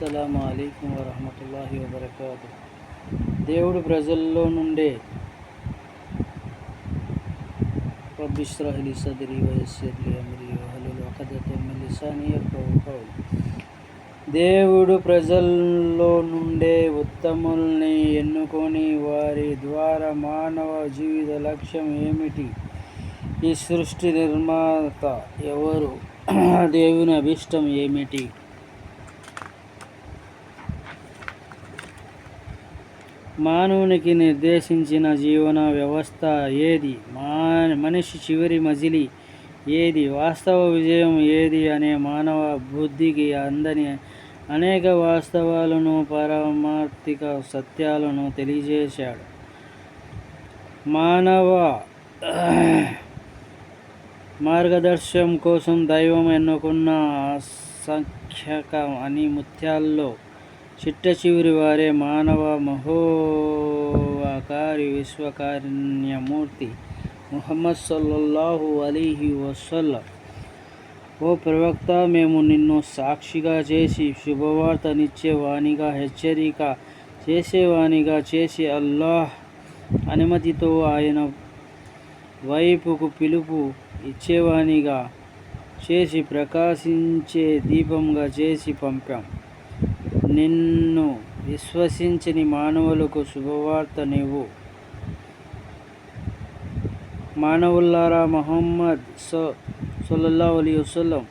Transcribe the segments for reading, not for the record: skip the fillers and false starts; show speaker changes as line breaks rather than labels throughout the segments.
అస్సలాము అలైకుం వరహమతుల్లాహి వబరకాతు. దేవుడు ప్రజల్లో నుండే రబ్బి ఇష్రహ్ లీ సద్రీ వయస్సిర్ లీ అమ్రీ వహ్లుల్ ఉఖ్దతం మిన్ లిసానీ యఫ్ఖహూ ఖౌలీ. దేవుడు ప్రజల్లో నుండే ఉత్తముల్ని ఎన్నుకొని వారి ద్వారా మానవ జీవిత లక్ష్యం ఏమిటి, ఈ సృష్టి నిర్మాత ఎవరు, దేవుని అభిష్టం ఏమిటి, మానవునికి నిర్దేశించిన జీవన వ్యవస్థ ఏది, మనిషి చివరి మజిలీ ఏది, వాస్తవ విజయం ఏది అనే మానవ బుద్ధికి అందని అనేక వాస్తవాలను, పారమార్థిక సత్యాలను తెలియజేశాడు. మానవ మార్గదర్శనం కోసం దైవం ఎన్నుకున్న అసంఖ్యాక ముత్యాల్లో చిట్ట చివరి వారే మానవ మహోవకారి విశ్వకారుణ్యమూర్తి ముహమ్మద్ సల్లల్లాహు అలైహి వసల్లం. ఓ ప్రవక్త, మేము నిన్ను సాక్షిగా చేసి, శుభవార్తనిచ్చే వానిగా, హెచ్చరిక చేసేవానిగా చేసి, అల్లాహ్ అనుమతితో ఆయన వైపుకు పిలుపు ఇచ్చేవానిగా చేసి, ప్రకాశించే దీపంగా చేసి పంపాం. నిన్ను విశ్వసించని మానవులకు శుభవార్తనివ్వు. మానవులారా, ముహమ్మద్ సల్లల్లాహు అలైహి వసల్లం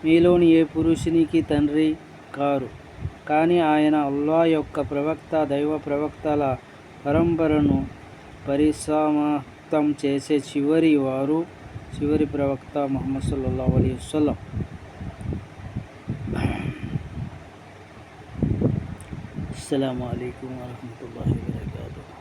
మీలోని ఏ పురుషునికి తండ్రి కారు, కానీ ఆయన అల్లాహ్ యొక్క ప్రవక్త, దైవ ప్రవక్తల పరంపరను పరిసమాప్తం చేసే చివరి ప్రవక్త ముహమ్మద్ సల్లల్లాహు అలైహి వసల్లం. అస్సలాము అలైకుం వరహమతుల్లాహి వబరకాతుహు.